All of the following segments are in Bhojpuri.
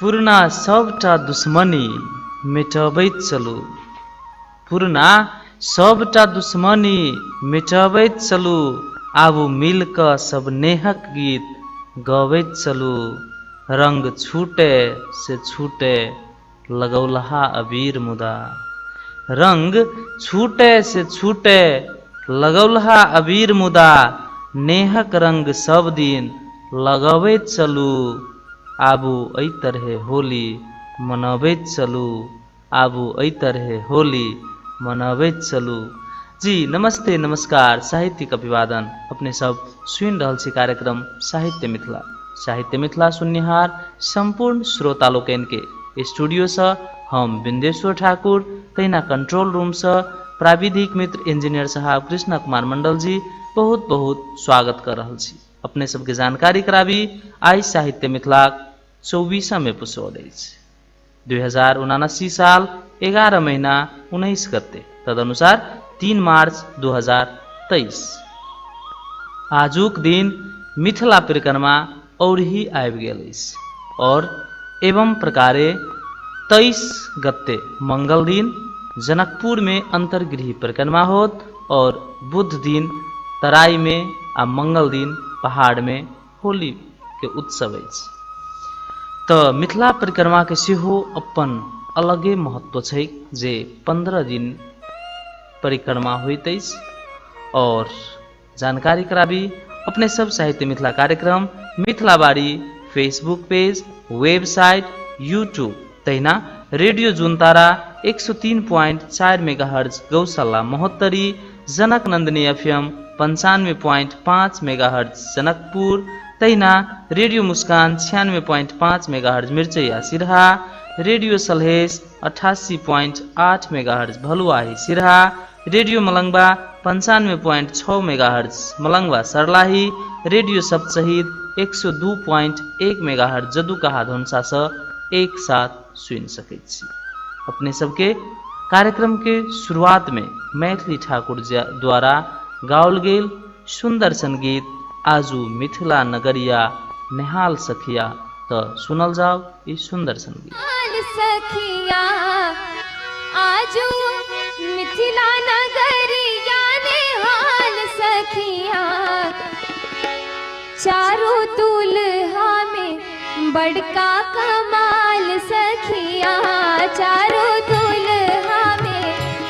पुरना सबटा दुश्मनी मेटबैत चलू, पुरना सबटा दुश्मनी मेटबैत चलू, आबू मिलकऽ सब नेहक गीत गबैत चलू। रंग छूटे से छूटे लगौलहा अबीर मुदा, रंग छूटे से छूटे लगौलहा अबीर मुदा, नेहक रंग सब दिन लगबैत चलू। आबू एहि तरहे होली मनबैत चलू, आबू एहि तरहे होली मनबैत चलू। जी नमस्ते नमस्कार, साहित्यिक अभिवादन। अपने सब सुनि रहल छी कार्यक्रम साहित्य मिथिला। साहित्य मिथिला सुननिहार संपूर्ण श्रोता लोकनि के स्टूडियो से हम बिंदेश्वर ठाकुर, तहिना कंट्रोल रूम से प्राविधिक मित्र इंजीनियर साहब कृष्ण कुमार मंडल जी बहुत बहुत स्वागत कर रहल छी। अपने सबके जानकारी कराबी, आई साहित्य मिथिला 24वां एपिसोड अछि। 2079 साल 11 महीना 19 गते, तदनुसार 3 मार्च 2023। आजुक दिन मिथिला परिक्रमा और ही आबि गेल अछि और एवं प्रकारे 23 गते मंगल दिन जनकपुर में अंतर्गृह परिक्रमा होत और बुध दिन तराई में आ मंगल दिन पहाड़ में होली के उत्सव अछि। तो मिथिला परिक्रमा के सेहो अपन अलगे महत्व छै जे 15 दिन परिक्रमा होइत अछि। और जानकारी कराबी, अपने सब साहित्य मिथिला कार्यक्रम Mithilabari Facebook page, website, YouTube, तहिना radio Juntara 103.4 megahertz Gaushala Mahottari, Janak Nandini FM 95.5 megahertz Janakpur, तहिना radio Muskan 96.5 megahertz Mirchaiya Siraha, radio Salhesh 88.8 megahertz Bhaluahi Siraha, radio Malangwa 95.6 megahertz Malangwa Sarlahi, radio Saptashahid 102.1 megahertz Jadukaha Dhanusha से एक साथ सुन सकै छी। अपने सबके कार्यक्रम के शुरुआत में मैथिली ठाकुर द्वारा गाओल गेल सुंदर संगीत आजू मिथिला नगरिया नेहाल सखिया, तो सुनल जाओ ई सुंदर संगीत। सखिया आजू मिथिला नगरिया नेहाल सखिया, चारों दुल्हा में बड़का कमाल सखिया, चारों दुल्हा में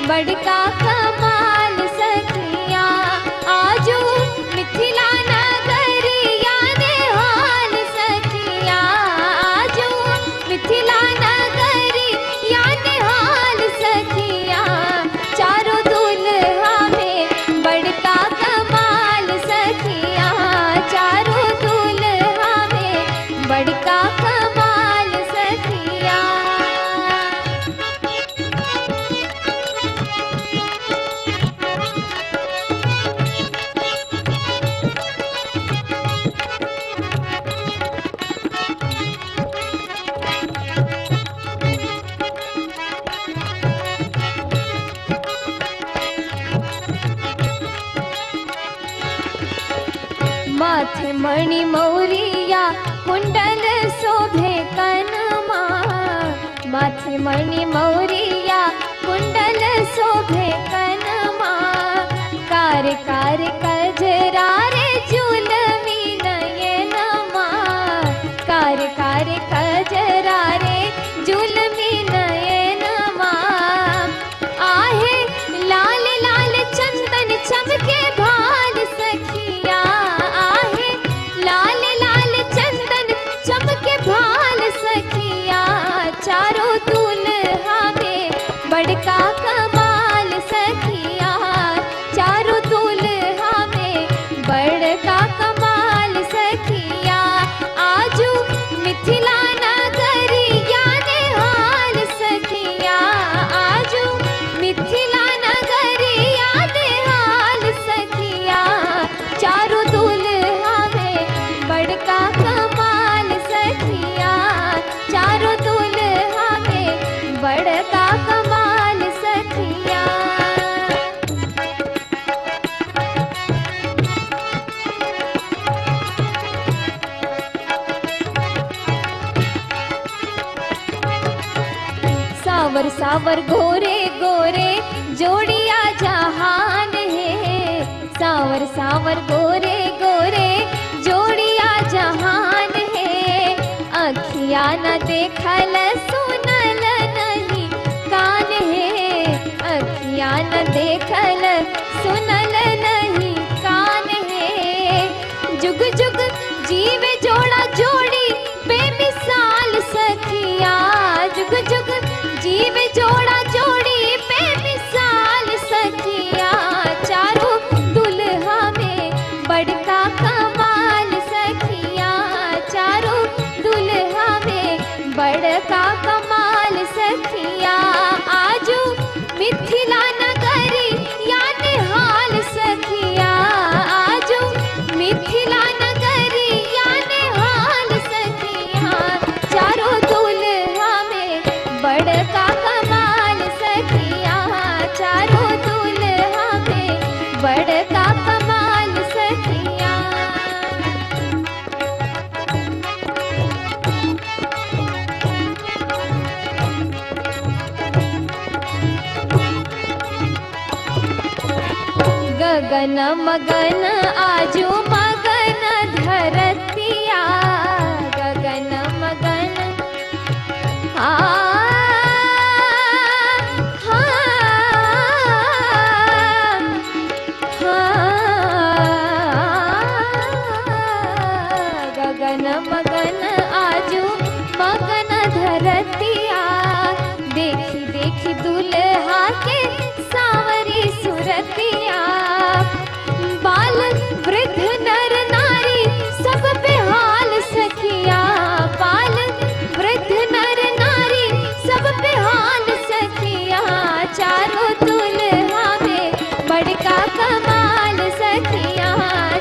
बड़का कमाल सखिया, आजू मिथिला नगरिया नेहाल सखिया, आजू मिथिला नगरिया नेहाल सखिया, चारों दुल्हा में बड़का कमाल सखिया, चारों दुल्हा में बड़का कमाल सखिया। माथे मणि मौरिया कुंडल शोभे कनमा, माथे मणि मौरिया कुंडल शोभे कनमा, कार कार कजरा रे जुलमी नयनमा, कार कार कजरा रे जुलमी नयनमा, आहे लाल लाल चंदन चमके भाल सखिया, आहे लाल लाल चंदन चमके भाल सखिया, चारों दुल्हा में बड़का कमाल सखिया, चारों दुल्हा में बड़का कमाल सावर सावर गोरे गोरे जोड़िया जहान है, सावर सावर गोरे गोरे जोड़िया जहान है। अखिया न देखल सुनल नहीं कान है, अखिया न देखल सुनल नहीं कान है। जुग जुग जीवे जोड़ा जोड़ी बेमिसाल सखिया, जुग जुग जीवे जोड़ा जोड़ी बेमिसाल सखिया। चारों दुल्हा में बड़का कमाल सखिया, चारों दुल्हा में बड़का कमाल सखिया। आजू मिथिला नगरी या निहाल सखिया, आजू मिथिला नगरी या निहाल सखिया। चारों दुल्हा में बड़का कमाल सखिया, चारों दुल्हा में बड़का कमाल सखिया। गगन मगन आजू मगन धरतिया, गगन मगन आ गगन मगन आजू मगन धरतिया। देखी देखी दुल्हा के सावरी सुरतिया। बाल वृद्ध नर नारी सब बेहाल सखिया, बाल वृद्ध नर नारी सब बेहाल सखिया। चारों दुल्हा में बड़का कमाल सखिया,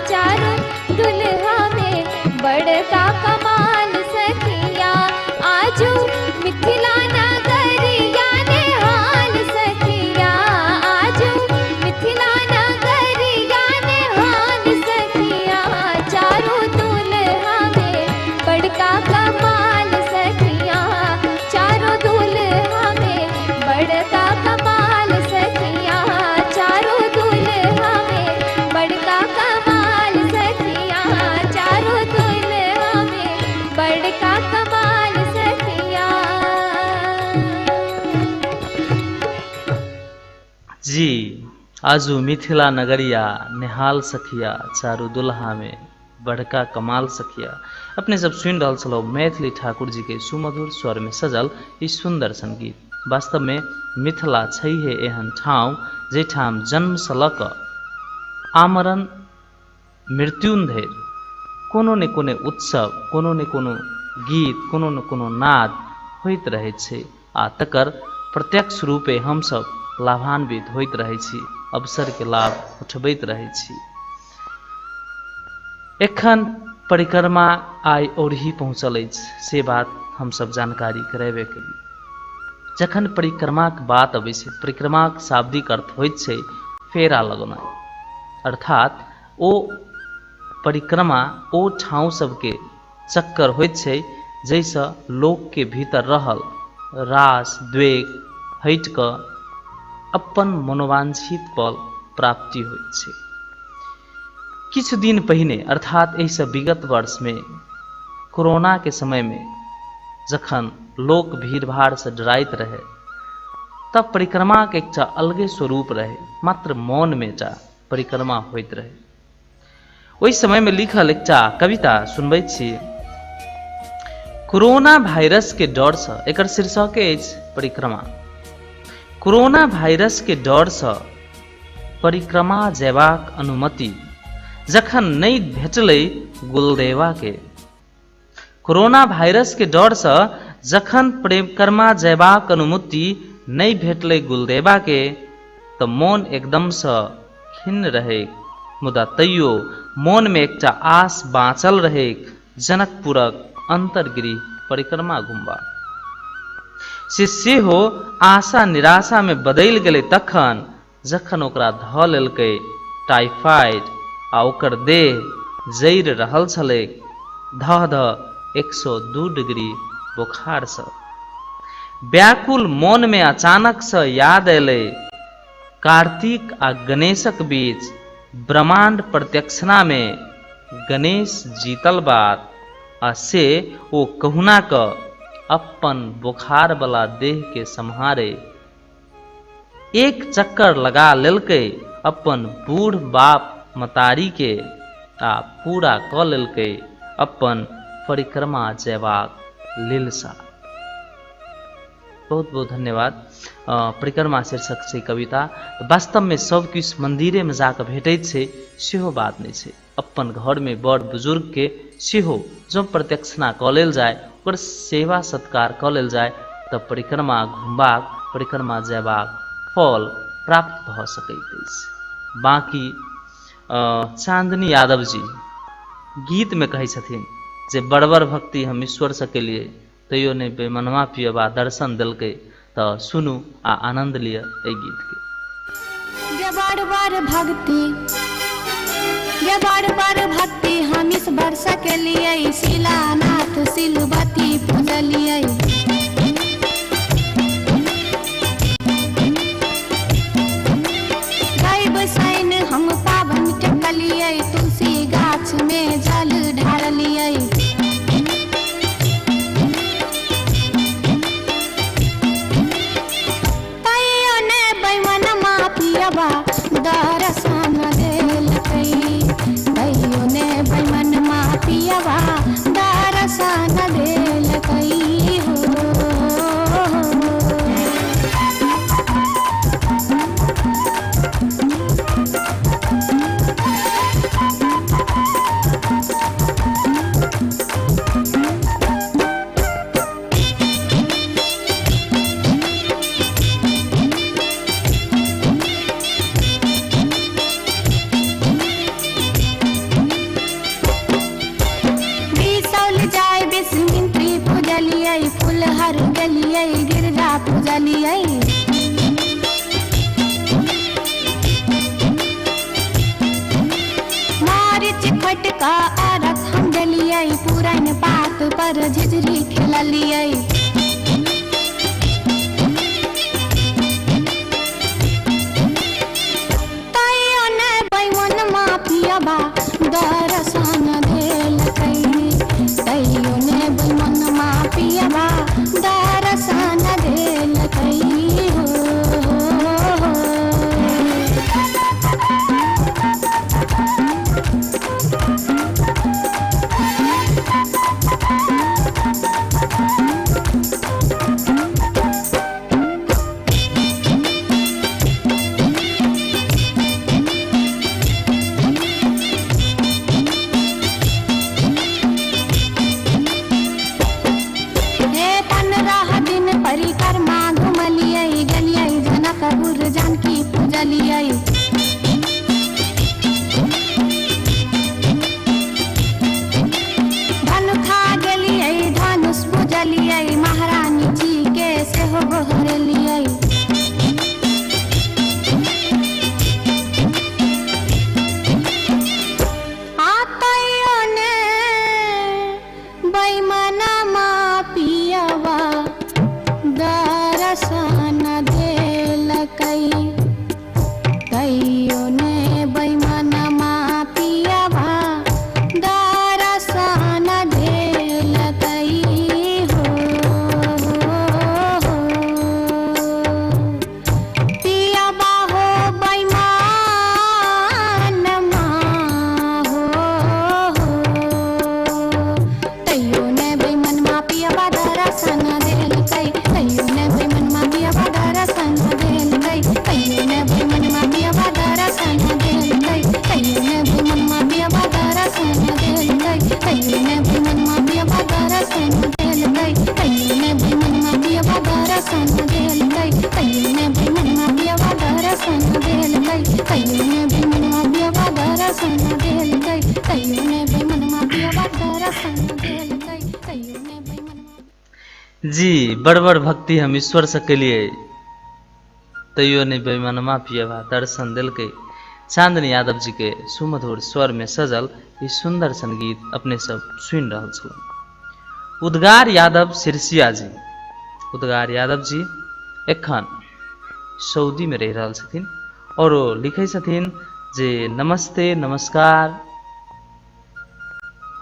चारों दुल्हा में बड़का कमाल सखिया। आजू मिथिला नगरिया निहाल सखिया, आजू मिथिला नगरिया निहाल सखिया। चारों दुल्हा में बड़का कमाल सखिया, चारों दुल्हा में बड़का कमाल सखिया, चारों दुल्हा में बड़का कमाल सखिया, चारों दुल्हा में बड़का कमाल सखिया। जी आजू मिथिला नगरिया निहाल सखिया, चारू दुल्हा में बड़का कमाल सखिया। अपने सब सुन रहल छलौ मैथिली ठाकुर जी के सुमधुर स्वर में सजल ई सुंदर संगीत। वास्तव में मिथिला छै है एहन ठाव जे ठाम जन्म से लऽ कऽ आमरण मृत्युन धरि कोनो ने कोनो उत्सव, कोनो ने कोनो गीत, कोनो ने कोनो नाद होइत रहै छै आ तकर प्रत्यक्ष रूपे हमसब लाभान्वित होइत रहै छी, अवसर के लाभ उठबैत रहै छी। एखन परिक्रमा आइ ओरही पहुँचल अछि, से बात हमसब जानकारी करेबे केली। जखन परिक्रमाक बात अबै छै, परिक्रमाक शाब्दिक अर्थ होइत छै फेरा लगौनाइ, अर्थात ओ परिक्रमा ओ ठाउँ सबके चक्कर होइत छै जैसँ लोक के भीतर रहल रास द्वेग हटि कऽ अपन मनोवांछित फल प्राप्ति होइत छै। किछु दिन पहिने अर्थात एहिसँ विगत वर्ष में कोरोना के समय में जखन लोक भीड़ भाड़ से डराइत रहे तब परिक्रमा के एकटा अलगे स्वरूप रहे, मात्र मौन में टा परिक्रमा होइत रहे। ओहि समय में लिखल एकटा कविता सुनबै छी। कोरोना वायरस के डर से, एकर शीर्षक अछि परिक्रमा। कोरोना वायरस के डर से परिक्रमा जयबाक अनुमति जखन नहीं भेटलै गुलदेवा के। कोरोना वायरस के डर से जखन परिक्रमा जयबाक अनुमति नहीं भेटलै गुलदेवा के तो मोन एकदम से खिन्न रहे, मुदा तैयो मोन में एकटा आस बाँचल रहे जनकपुरक अंतर्गृह परिक्रमा घुमबा से सेहो आशा निराशा में बदलि गेलै तखन जखन ओकरा धऽ लेलकै टाइफाइड आ ओकर देह जरि रहल छलै धह धह 102 डिग्री बोखार से। व्याकुल मन में अचानक से याद अयलै कार्तिक आ गणेशक बीच ब्रह्मांड प्रत्यक्षना में गणेश जीतल बात आ से ओ कहुना क अपन बुखार वाला देह के सम्हारे एक चक्कर लगा लेलकै अपन बूढ़ बाप मतारी के आ पूरा क लेलकै अपन परिक्रमा जयबाक लीलसा। बहुत बहुत धन्यवाद। परिक्रमा शीर्षक छै कविता। वास्तव में सब किछु मंदिरे में जाकर भेटैत छै सेहो बात नहीं छै। अपन घर में बड़ बुजुर्ग के सेहो जो प्रत्यक्षना क लेल जाय ओकर सेवा सत्कार क लेल जाय तब परिक्रमा घुमबाक परिक्रमा जयबाक फल प्राप्त भ सकैत अछि। बाकी चांदनी यादव जी गीत में कहै छथिन जे बड़ भक्ति हम ईश्वर से केलिए तैयो नहीं बेमनवा पियबा दर्शन दिलकै तो सुनू आ आनंद लिया ए गीत के। बार भक्ति हम इस वर्ष के लिए शिलानाथ सिलवती पूजलिए। गायब सैन हम पावन टेकलिए तुलसी गाछ में जल ढारलिए। दर्शन देलकै कहियो ने बैमन मापियवा दर्शन देलकै हो। फुलहर गलिए गिरजा पूजलिए। मारिच फटका आरख हम डलिए पुरान पात पर झिझरी खेललिए। तैयो ने बैमन मापियबा दर्शन देलकै तैयो ने बैमन मापियबा दर्शन देलकै हो। परिक्रमा घुमलिए गेलिए जनकपुर जानकी पूजलिए। धनुखा गेलिए धनुष पूजलिए महारानी जी के सेहो गोहरलिए। आतैयो ने बैमन मापियवा दर्शन देलकै तैयो ने बैमन मापियवा दर्शन देलकै हो। पियबा हो बैमन हो तैयो ने बैमन मापियवा दर्शन देलकै तैयो ने बैमन मापियवा दर्शन देलकै तैयो ने बैमन मापियवा दर्शन देलकै तैयो ने बैमन मापियवा दर्शन देलकै तैयो ने बैमन मापियवा दर्शन देलकै तैयो ने बैमन मापियवा दर्शन देलकै तैयो ने बैमन मापियवा दर्शन देलकै तैयो ने बैमन मापियवा दर्शन देलकै तैयो ने बैमन मापियवा दर्शन देलकै तैयो ने बैमन। जी बड़ भक्ति हम ईश्वर से केलिए तैयो नहीं बेईमानमा पियबा दर्शन दिलकै। चांदनी यादव जी के सुमधुर स्वर में सजल ये सुंदर संगीत अपने सब सुन रहा छू। उद्गार यादव सिरसिया जी उद्गार यादव जी एखन सऊदी में रह रहल छथिन और ओ लिखे छथिन जे नमस्ते नमस्कार,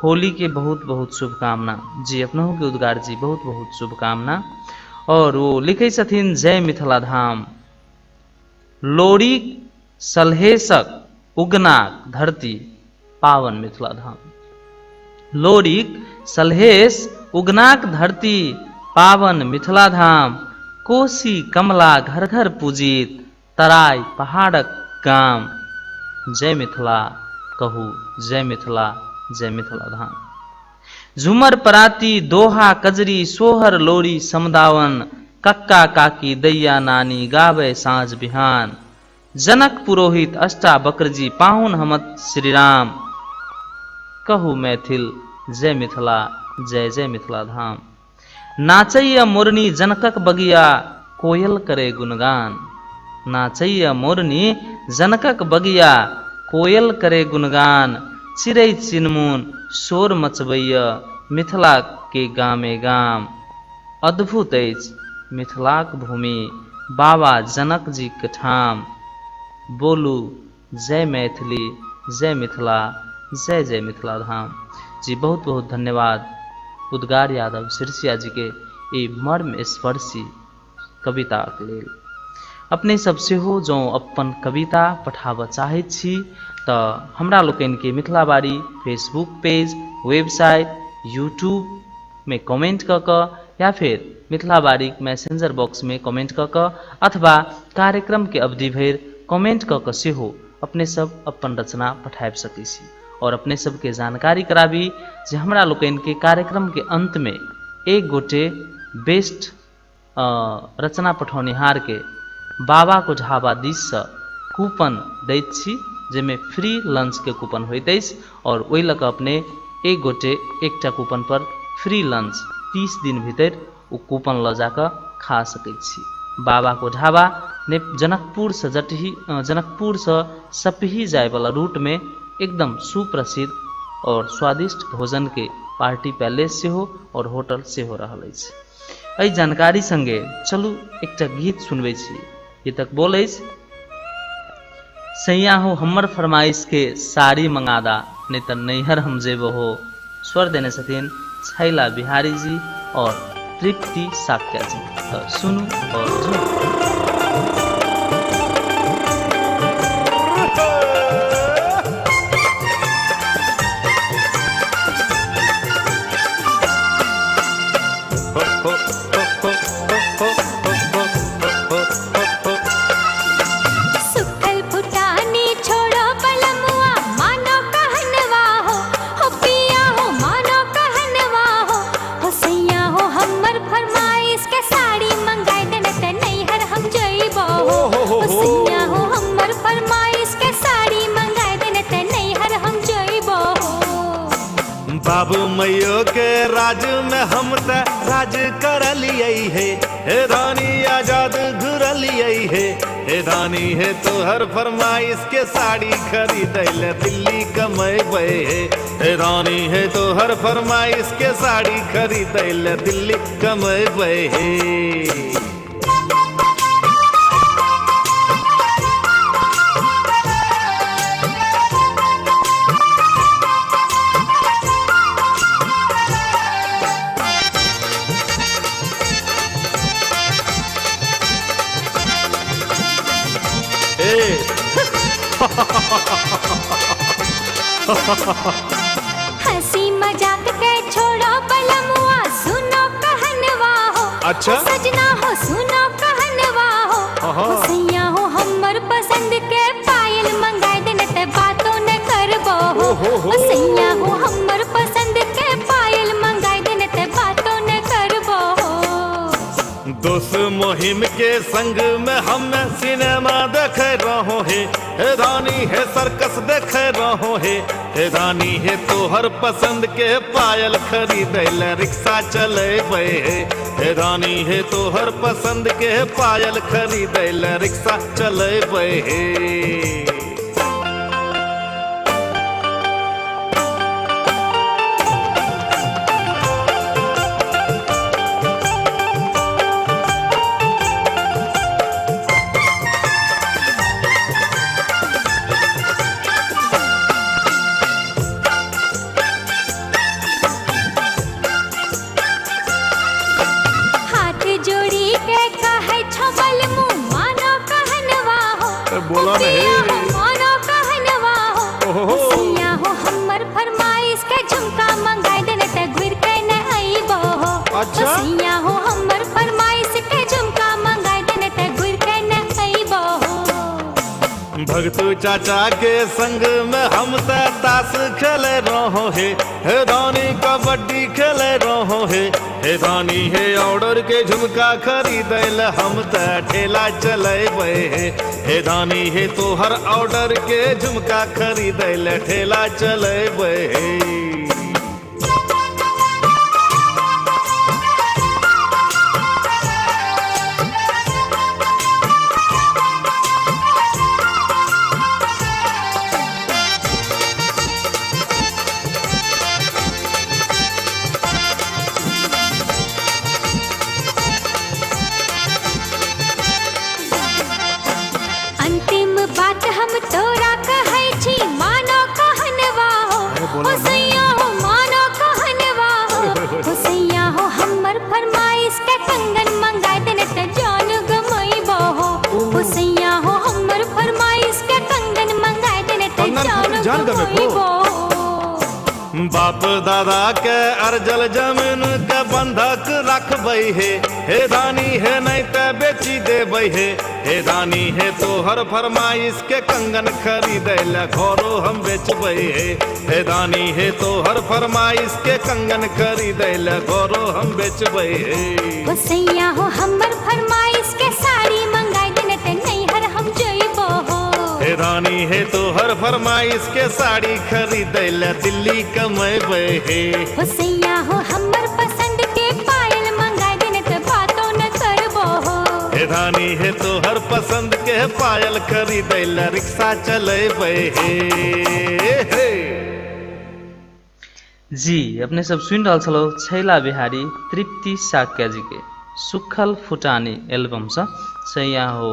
होली के बहुत बहुत शुभकामना। जी अपनों के उद्गार जी बहुत बहुत शुभकामना। और वो लिखे छथिन जय मिथिला धाम, लोरी सलहेशक उगनाक धरती पावन मिथिला धाम। लोरिक सलहेश उगनाक धरती पावन मिथिला धाम, कोसी कमला घर घर पूजित तराई पहाड़क गाम। जय मिथिला कहू जय मिथिला, जय मिथिला धाम। झुमर पराती दोहा कजरी सोहर लोरी समदावन, कक्का काकी दैया नानी गावे साँझ बिहान। जनक पुरोहित अष्टा बकरजी पाहुन हमत श्री राम, कहू मैथिल जय मिथिला, जय जय मिथिला धाम। नाचैया मोरनी जनकक बगिया कोयल करे गुणगान, नाचैया मोरनी जनकक बगिया कोयल करे गुणगान। चिड़ै चिनमुन शोर मचबैया मिथिला के गामे गाम, अद्भुत अछि मिथिलाक भूमि बाबा जनक जी के ठाम। बोलू जय मैथिली, जय मिथिला, जय जय मिथिला धाम। जी बहुत बहुत धन्यवाद उद्गार यादव सिरसिया जी के ई मर्म स्पर्शी कविताक लेल। अपने सब सेहो जो अपन कविता पठाबऽ चाहैत छी तऽ हमरा लोकनि के मिथिलाबारी फेसबुक पेज, वेबसाइट, यूट्यूब में कमेंट कऽ कऽ या फिर मिथिलाबारी मैसेंजर बॉक्स में कमेंट कऽ कऽ अथवा कार्यक्रम के अवधि भरि कमेंट कऽ कऽ सेहो अपने सब अपन रचना पठाबि सकै छी। और अपने सब के जानकारी कराबी जे हमरा लोकनि के कार्यक्रम के अंत में एक गोटे बेस्ट रचना पठौनिहार के बाबा को ढाबा दिस से कूपन दैत छी, जेमे फ्री लंच के कूपन होइत अछि। और ओहि लऽ कऽ अपने एक गोटे एकटा कूपन पर फ्री लंच 30 दिन भीतर ओ कूपन लऽ जाकऽ खा सकैत छी। बाबा को ढाबा जनकपुर से सपही जाय वाला रूट में एकदम सुप्रसिद्ध और स्वादिष्ट भोजन के पार्टी पैलेस से हो और होटल से हो रहल अछि। एहि जानकारी संगे चलू एकटा गीत सुनबै छी। गीतक बोल अछि सैया हो हमर फरमाइश के साड़ी मंगादा, नहीं तो नैहर हम जेबो हो। स्वर देने छथिन छैला बिहारी जी और तृप्ति साक्या जी। तो सुनू और झूमू। बाबू मैयो के राज में हम त राज करलियै हे, रानी आजाद घुरलियै हे रानी हे तोहर फरमाइश के साड़ी खरीदै ले दिल्ली कमेबै हे रानी हे तोहर फरमाइश के साड़ी खरीदै ले दिल्ली कमेबै हे। हंसी मजाक के छोड़ो बलमुआ, सुनो कहनवा हो। अच्छा सजना हो सुनो कहनवा हो। सैया हो हमर पसंद के पायल मंगाए देने ते बातों न करबो हो। सैया हो हमर पसंद के पायल मंगाए देने ते बातों न करबो हो। दोस्त मुहिम के संग में हम सिनेमा देख रहो हे रानी है सर्कस देख रहो हे रानी है तोहर पसंद के पायल खरीदै ले रिक्शा चलेबै हे रानी है तोहर पसंद के पायल खरीदै ले रिक्शा चलेबै हे। भगतू चाचा के संग में हम त ताश खेले रहो हे धानी कबड्डी खेले रहो हे धानी हे ऑर्डर के झुमका खरीदे ल हम त ठेला चलेबे हे धानी हे तोहर ऑर्डर के झुमका खरीदे ल ठेला चलेबे अंतिम बात हम तोरा कहै छी मानो कहनवा हो सैया हो मानो कहनवा हो सैया हो हमर फरमाइश के कंगन मंगाय देने त जान गमैबो हो सैया हो हमर फरमाइश के कंगन मंगाय देने त जान गमैबो बाप दादा के अर्जल जमीन के बंधक रखबै हे धानी हे नहीं ते बेची देबै हे धानी हे तोहर फरमाइश के कंगन खरीदै ल घरो हम बेचबै हे धानी हे तोहर फरमाइश के कंगन खरीदै ल घरो हम बेचबै ओ सैया हो हमर फरमाइश के साड़ी मंगाय देने त नैहर हम जइबो हो हे धानी हे तोहर फरमाइश के साड़ी खरीदै ल दिल्ली कमेबै ओ सैया हो हमर पसंद के पायल मंगाय देने त बातो न करबो हो हे धानी हे तोहर पसंद के पायल खरीदै ल रिक्शा चलेबै जी अपने सब सुन रहल छलो छैला बिहारी तृप्ति साक्या जी के सुखल फुटानी एल्बम से यहाँ हो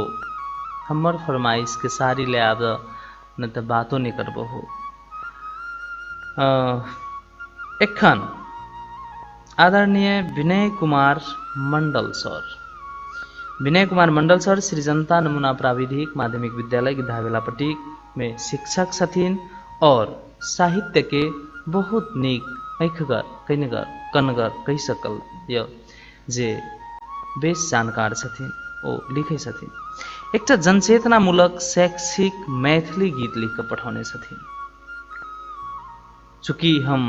हमर फरमाइश के साड़ी ले आब न त बातो नहीं करबो हो। एखन आदरणीय विनय कुमार मंडल सर श्री जनता नमूना प्राविधिक माध्यमिक विद्यालय गिद्धाबेलापट्टी में शिक्षक छथिन और साहित्य के बहुत नीक ऐखगर कनगर कही सकल य जे बेस जानकार छथिन ओ लिखे छथिन एकटा जनचेतनामूलक शैक्षिक मैथिली गीत लिख कर पठाउने छथिन। चूँकि हम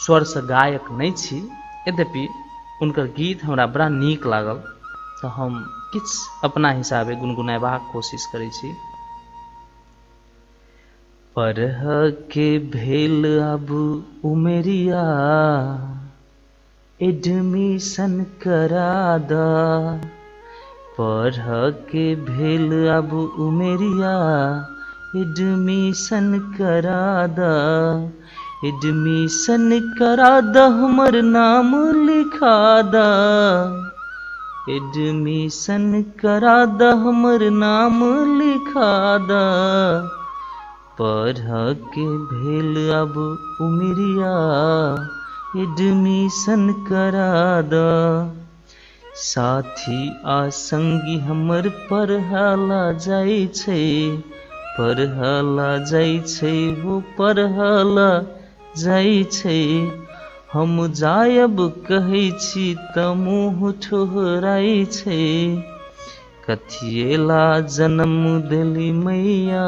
स्वर से गायक नहीं छी यद्यपि उनकर गीत हमरा बड़ा नीक लागल तो हम किछ अपना हिसाबे गुनगुनाबाक कोशिश करै छी। परह के भेल अब उमेरिया एडमिशन करा द पढ़ के भेल अब उमेरिया एडमिशन करा द एडमिशन करा द हमर नाम लिखा द एडमिशन करा द हमर नाम लिखा द पढ़ के भेल अब उमेरिया एडमिशन करा द साथी आ संगी हमर पढ़ला जाइ छै वो पढ़ला जाइ छै हम जायब कहै छी त मुँह ठोहराइ छै कथिएला जन्म देली मैया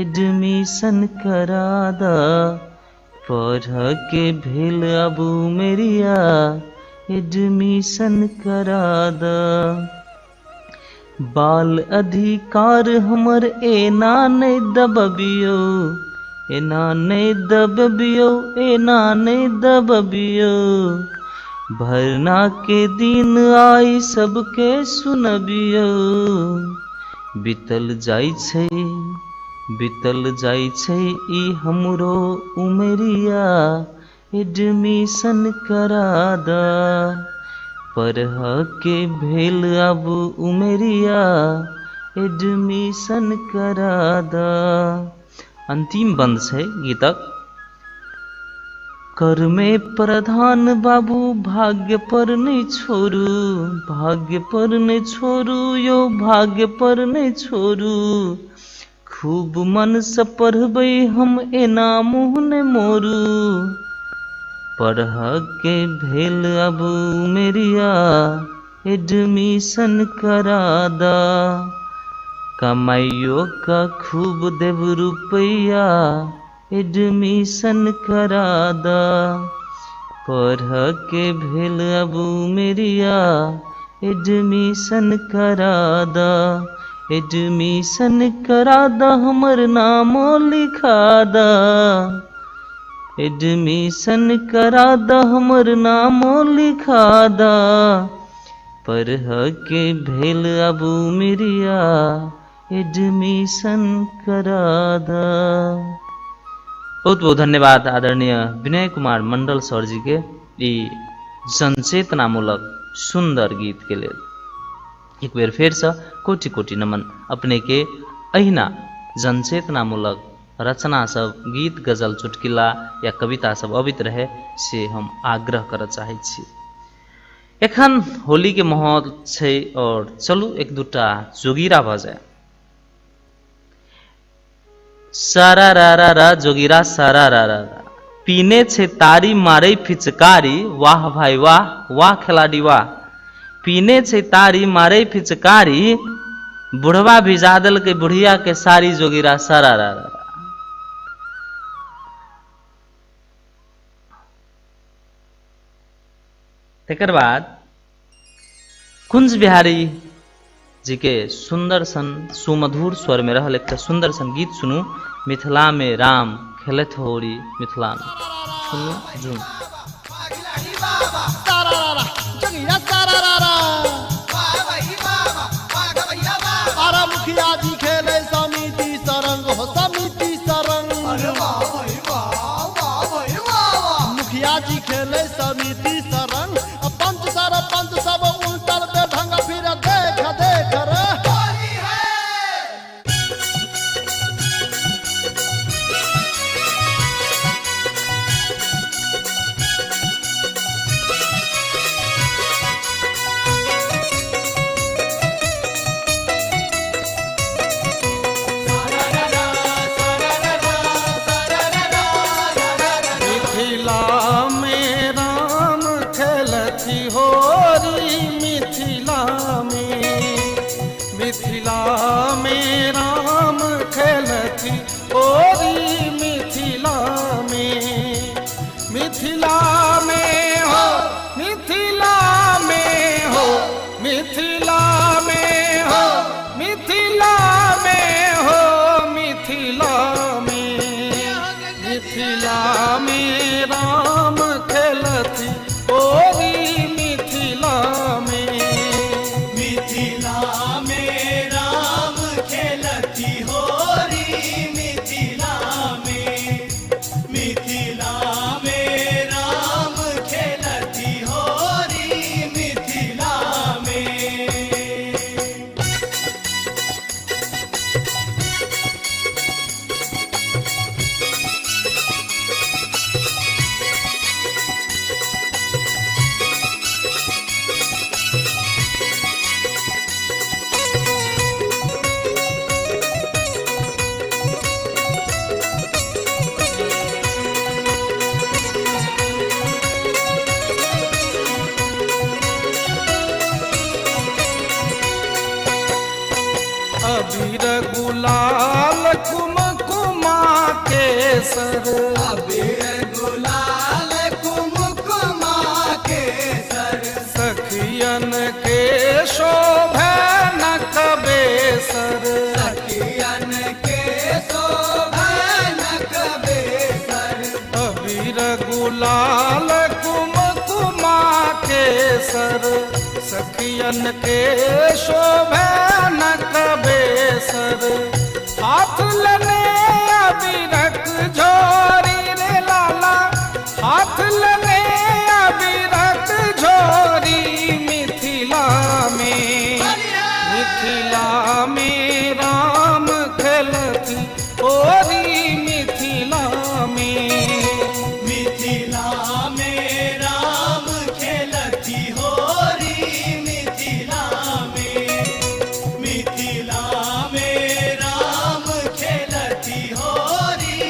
एडमिशन करा द पढ़ के भेल अब मेरिया एडमिशन करा द बाल अधिकार हमर एना नहीं दबबियो एना नहीं दबबियो एना नहीं दबबियो भरना के दिन आई सबके सुनबियो बीतल जाइ छै ई हमरो उमरिया एडमिशन करा द पढ़ के भेल अब उमरिया एडमिशन करा द। अंतिम बंद छै गीतक कर में प्रधान बाबू भाग्य पर नहीं छोड़ू यो भाग्य पर नहीं छोड़ू खूब मन से पढ़बै हम एना मुँह ने मोरू पढ़ के भेल अब मेरिया एडमिशन करा द कमाइयो का खूब देव रुपैया एडमिशन करा दा, पढ़ के भेल अब मेरिया एडमिशन करा दा, एडमिशन करा दा हमर नामो लिखा दा, एडमिशन करा दा हमर नामो लिखा दा, पढ़ के भेल अब मेरिया एडमिशन करा दा। बहुत बहुत धन्यवाद आदरणीय विनय कुमार मंडल सर जी के ई जनचेतनामूलक सुंदर गीत के लिए एक बेर फेर से कोटि कोटि नमन। अपने के अहिना जनचेतनामूलक रचना सब गीत गजल चुटकिला या कविता सब अबित रहे से हम आग्रह कर चाहे छी। एखन होली के माहौल छै और चलू एक दूटा जोगिरा भ जाए। सारा रा रा रा जोगिरा सारा रा रा रा, पीने छे तारी मारे फिचकारी, वाह भाई वाह वाह खिलाड़ी वाह, पीने छे तारी मारे फिचकारी, बुढ़वा भिजा दल के बुढ़िया के सारी जोगिरा सारा रा रा। तेकर बाद कुंज बिहारी जी के सुंदर सन सुमधुर स्वर में रहल एक सुंदर सन गीत सुनू। मिथिला में राम खेलत होरी मिथिला में, सुनू झूम। मुखिया जी खेले समिति सरंग हो, समिति सरंग, मुखिया जी खेले समिति सरंग, पंच सरपंच सब उल्टल बेढंग, फिर देख देख रे अबीर गुलाल कुमकुमा केसर, अबीर गुलाल कुमकुमा केसर, सखियन के शोभे नक बेसर, सखियन के शोभे नक बेसर, अबीर गुलाल कुमकुमा केसर, सखियन के शोभे नक बेसर, हाथ लने अबीरक झोरी रे लाला, हाथ लने अबीरक झोरी, मिथिला में, मिथिला में राम खेलती होरी, मिथिला में, मिथिला में राम खेलती होरी, मिथिला में, मिथिला में राम खेलती होरी,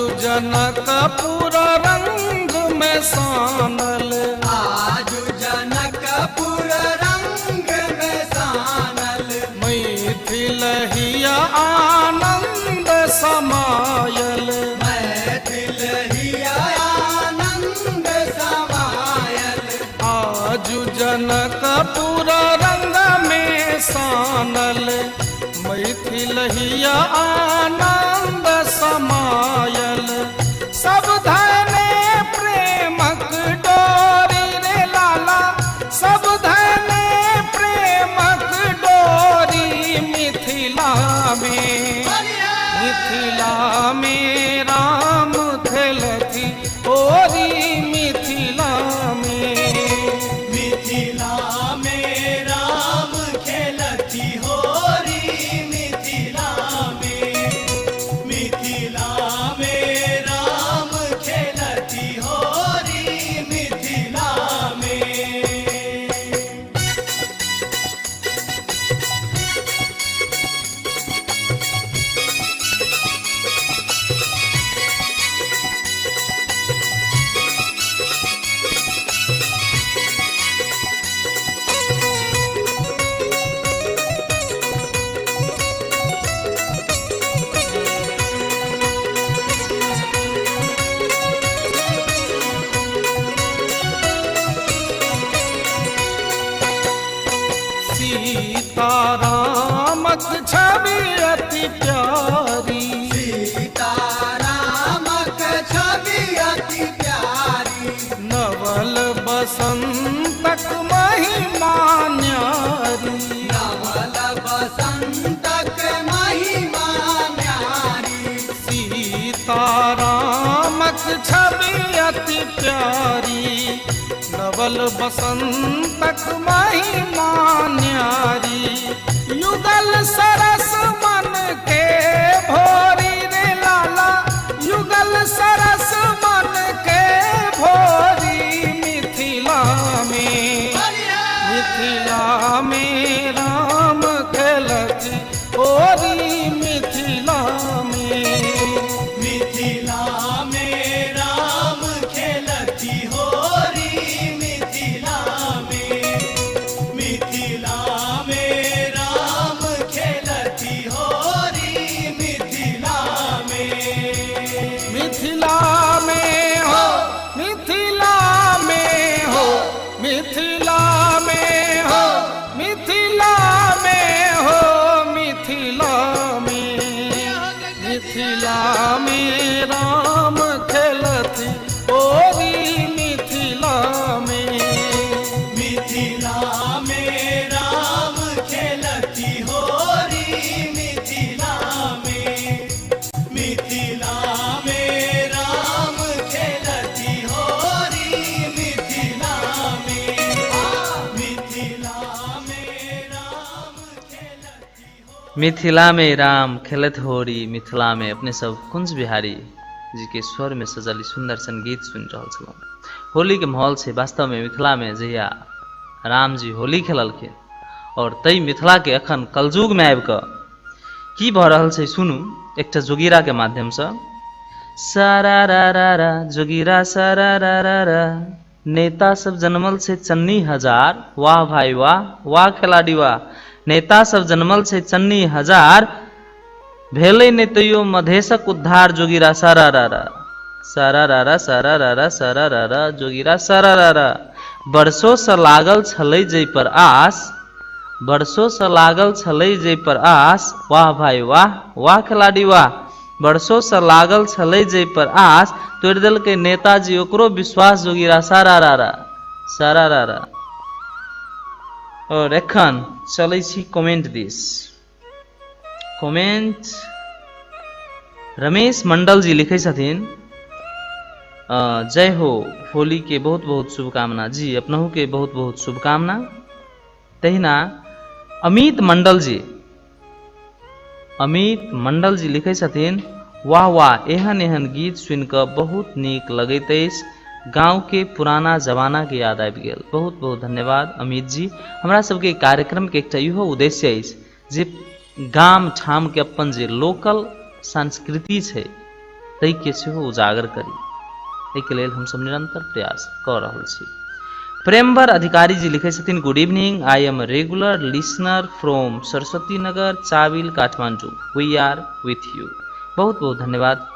आजु जनकपुर रंग में सानल, आजु जनकपुर रंग में सानल, मैथिल हिया आनंद समायल, मैथिल हिया आनंद समायल, आजु जनकपुर रंग में सानल, मैथिल हिया आनंद समायल। सब धने प्रेमक डोरी रे लाला, सब धने प्रेमक डोरी मिथिला में, मिथिला में राम खेलती ओरी मिथिला में, मिथिला में राम खेलती होरी मिथिला में, मिथिला में राम खेलती होरी मिथिला में। सीतारामक छवि अति प्यारी, सीतारामक छवि अति प्यारी, नवल बसंतक महिमा न्यारी, नवल बसंतक महिमा न्यारी, सीतारामक छवि अति प्यारी, नवल बसंतक महिमा न्यारी, युगल सरस मन के भोरी रे लाला, युगल सरस मन के भोरी मिथिला में, मिथिला में राम खेलती ओरी मिथिला में, मिथिला में राम खेलती होरी मिथिला में, मिथिला में राम खेलती होरी मिथिला में, मिथिला में हो, मिथिला में हो, मिथिला में हो, मिथिला में हो, मिथिला में, मिथिला में राम खेलती ओरी मिथिला में, मिथिला में राम खेलती होरी मिथिला में, मिथिला में राम खेलती होरी मिथिला में, मिथिला में राम खेलती मिथिला में राम खेलत होरी मिथिला में। अपने सब कुंज बिहारी जी के स्वर में सजल सुंदर संगीत सुन रहा छलौं। होली के माहौल से वास्तव में मिथिला में जहिया राम जी होली खेललखिन और तई मिथिला के अखन कलजुग में आबि कऽ की भऽ रहल छै सुनू एकटा जोगिरा के माध्यम से। सारा रा रा रा जोगिरा सारा रा रा रा, नेता सब जन्मल छै चन्नी हजार, वाह भाई वाह, वाह खिलाड़ी वाह। नेता सब जन्मल छै चन्नी हजार, भेलै नै तैयो मधेशक उद्धार जोगिरा सारा रा रा, सारा रा रा सारा रा रा सारा रा रा जोगिरा सारा रा रा। बरसों से लागल छलै जै पर आस, बरसों से लागल छलै जै पर आस, वाह भाई वाह, वाह खिलाड़ी वाह। बरसों से लागल छलै जै पर आस, तोड़ि देलकै नेताजी ओकरो विश्वास जोगिरा सारा रा रा, सारा रा रा। और एखन चलै छी कमेंट दिस। कमेंट रमेश मंडल जी लिखे छथिन, जय हो, होली के बहुत बहुत शुभकामना। जी अपनहु के बहुत बहुत शुभकामना। तहिना अमित मंडल जी लिखे छथिन, वाह वाह, एहन एहन गीत सुनि कऽ बहुत नीक लगैत अछि, गाँव के पुराना जमाना के याद आबि गेल। बहुत बहुत धन्यवाद अमित जी। हमरा सबके कार्यक्रम के एकटा इहो उद्देश्य अछि जे गाम ठाम के अपन जे लोकल संस्कृति छै तै के सेहो उजागर करी, एहिके लेल हमसब निरंतर प्रयास कऽ रहल छी। प्रेमवर अधिकारी जी लिखे छथिन, good evening, I am regular listener from Saraswati Nagar, Chabahil, Kathmandu, we are with you. बहुत बहुत धन्यवाद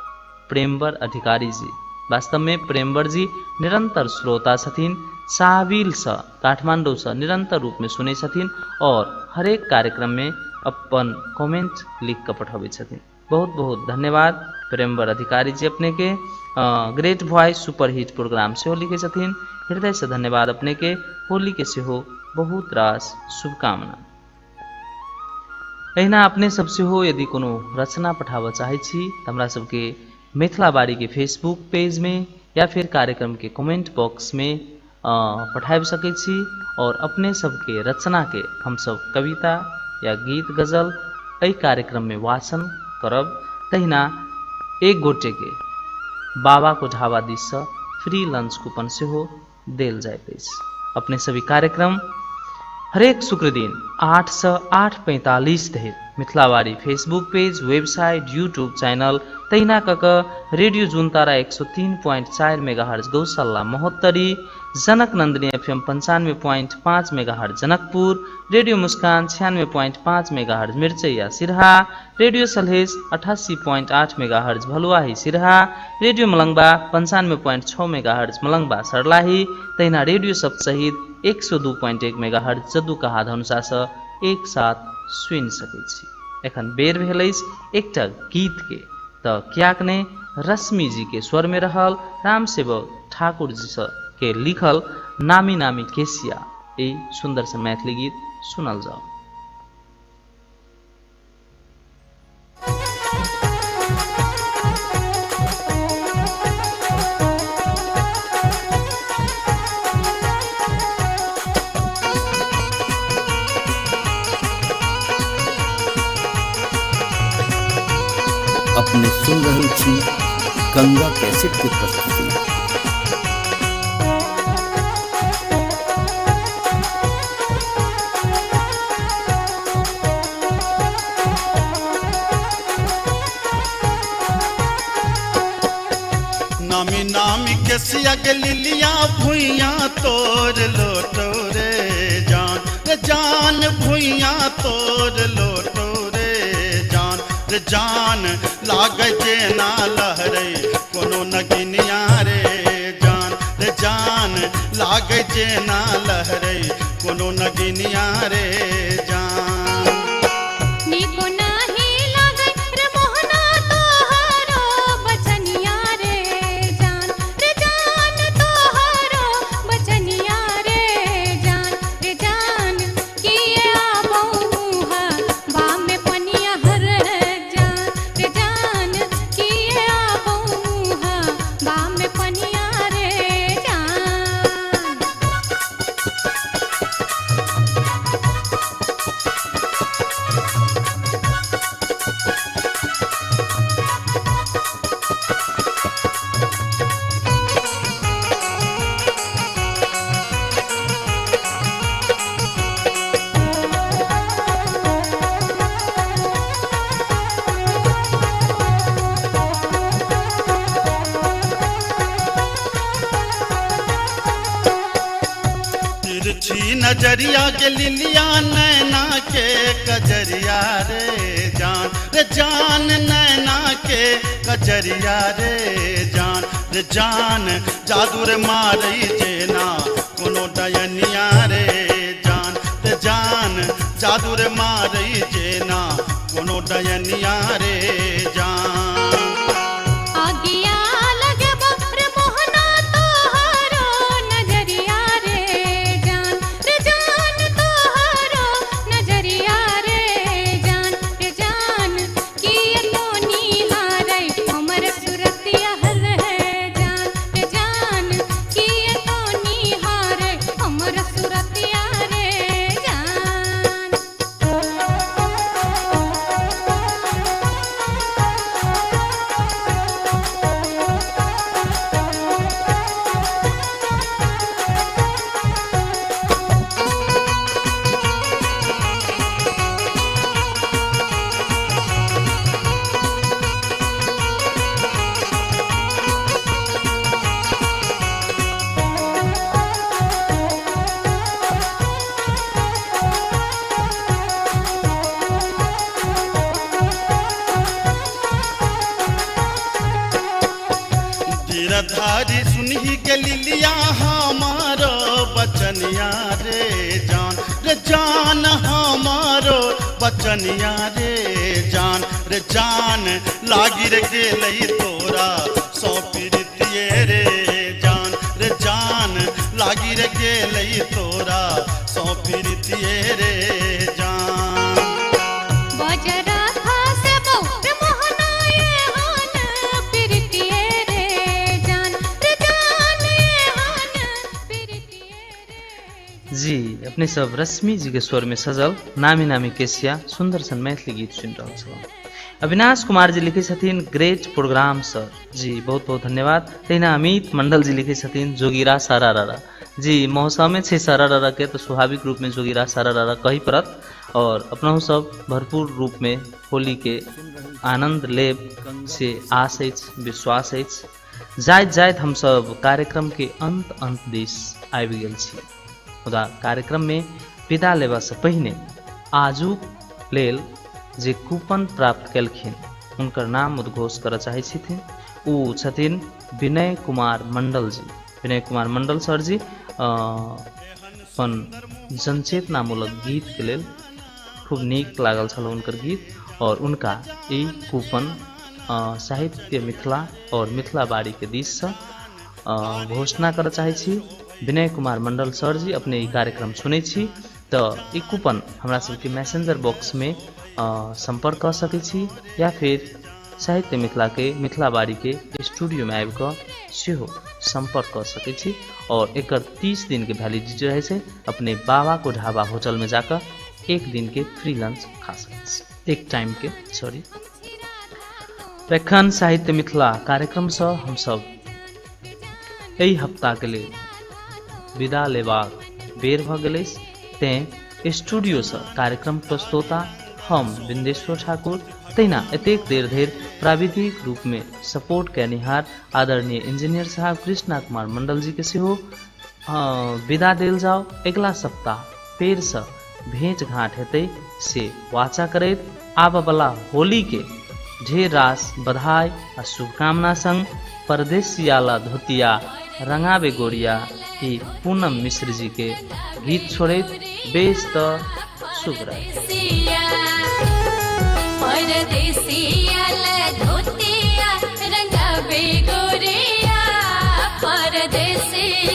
प्रेमवर अधिकारी जी। वास्तव में प्रेमवर जी निरंतर श्रोता छथिन, चाबिल से काठमांडू से निरंतर रूप में सुने छथिन और हरेक कार्यक्रम में अपन कमेंट लिख कर पठावे छथिन। बहुत बहुत धन्यवाद प्रेमवर अधिकारी जी अपने के। Great voice super hit program से लिखे छथिन, हृदय से धन्यवाद अपने के। होली के सेहो बहुत रास शुभकामना। अहिना अपने सब सेहो यदि कोनो रचना पठाव चाहे छी त हमरा सबके मिथिला बाड़ी के फेसबुक पेज में या फिर कार्यक्रम के कमेंट बॉक्स में पठाब सकै छी और अपने सबके रचना के हम सब कविता या गीत गजल एहि कार्यक्रम में वाचन करब। तहिना एक गोटे के बाबा को ढाबा दिस से फ्री लंच कूपन सेहो देल जाइत अछि। अपने सभी कार्यक्रम हरेक शुक्र दिन 8 से 8:45 धरि Mithilabari Facebook page, website, YouTube channel, तहिना कक radio Juntara 103.4 megahertz Gaushala Mahottari, Janak Nandini FM 95.5 megahertz Janakpur, radio Muskan 96.5 megahertz Mirchaiya Siraha, radio Salhesh 88.8 megahertz Bhaluahi Siraha, radio Malangwa 95.6 megahertz Malangwa Sarlahi, तहिना रेडियो सप्तसहित 102.1 मेगाहर्ज जदुकाहा धनुषा से एक साथ सुनि सकै छी। एखन बेर भेल अछि एकटा गीत के, त क्याक ने रश्मि जी के स्वर में रहल राम सेवक ठाकुर जी के लिखल नामी नामी केसिया ए सुंदर से मैथिली गीत सुनल जाओ। अपने सुन रही थी गंगा कैसेट की प्रस्तुति। नामी नामी केसिया के लिलिया भुइया तोड़ लोटो रे जान, रे जान भुइया तोड़ लोटो रे जान, रे जान लागे जे ना लहरे कोनो नगिनिया रे जान, रे जान लागे जे ना लहरे कोनो नगिनिया रे जान। नीको नाही लागे रे मोहना तोहरो बचनिया रे जान, रे जान तोहरो बचनिया रे जान, रे जान किए आबहुहा बाम में पनिया हर जान, रे जान किए आबहुहा बाम में पनिया रे जान। तिरछी नजरिया के लिलिया नैना के कजरिया रे जान, रे जान नैना के कजरिया रे जान, रे जान जादू रे मारई जेना कोनो डयनिया रे जान, रे जान जादू रे मारई जेना कोनो डयनिया रे जान। आगिया लगे रे मोहना तोहरो नजरिया रे जान, रे जान तोहरो नजरिया रे जान, रे जान किए तो निहारै हमर सुरतिया हर जान, रे जान किए तो निहारै हमर सुरतिया रे जान। सारी सुनही के लिलिया हमारो बचनिया रे जान हमारो बचनिया रे जान लागी रे गेलई तोरा सौ पीरितिए रे जान लागी रे गेलई तोरा सौ पीरितिए रे जान बजरा था से बहुत मोहनाए हान प्रीतिए रे जान ये हान प्रीतिए रे। जी अपने सब रश्मि जी के स्वर में सजल नामी नामी केसिया सुंदर सन मैथिली गीत सुन रहा छौं। अविनाश कुमार जी लिखे छथिन ग्रेट प्रोग्राम सर जी बहुत बहुत धन्यवाद। तहिना अमित मंडल जी लिखे छथिन जोगिरा सारा रारा जी मौसमे छै सारा रारा के तो स्वाभाविक रूप में जोगिरा सारा रारा कही पड़त और अपना सब भरपूर रूप में होली के आनंद लेब से आस अछि विश्वास अछि। जाइत जाइत हम सब कार्यक्रम के अंत दिस आबि गेल छी। मुदा कार्यक्रम में विदा लेबा से पहिने आजुक लेल जे कूपन प्राप्त केलखिन उनकर नाम उद्घोष करऽ चाहै छथिन। उ छथिन विनय कुमार मंडल जी। विनय कुमार मंडल सर जी अपन जनचेतनामूलक गीत के लेल खूब नीक लागल छल उनकर गीत और उनका ई कूपन साहित्य मिथिला और मिथिला बाड़ी के दिश से घोषणा करऽ चाहै छी। विनय कुमार मंडल सर जी अपने ई कार्यक्रम सुनै छी तो ई कूपन हमरा सबके मैसेंजर बॉक्स में संपर्क कर सकै छी या फिर साहित्य मिथिला के मिथिला बाड़ी के स्टूडियो में आबि कऽ सेहो संपर्क कर सकै छी। और एकर 30 दिन के वैलिडिटी रहे छै। अपने बाबा को ढाबा होटल में जाकर एक दिन के फ्री लंच खा सकै छी, एक टाइम के सॉरी। एखन साहित्य मिथिला कार्यक्रम से हम सब एहि हफ्ता के लिए विदा लेबाक बेर भ गेलै। तें स्टूडियो से कार्यक्रम प्रस्तोता हम बिंदेश्वर ठाकुर तहिना एतेक देर धरि प्राविधिक रूप में सपोर्ट कयनिहार आदरणीय इंजीनियर साहब कृष्णा कुमार मंडल जी के सेहो विदा देल जाओ। अगला सप्ताह फेर से भेंट घाट हेतै से वाचा करैत आबऽ वाला होली के ढेर रास बधाई आ शुभकामना संग परदेसियाला धोतिया रंगाबे गोरिया ई पूनम मिश्र जी के गीत छोड़ैत बेस त शुभ रहे। परदेसियाला धोतिया रंगाबे गोरिया परदेसिया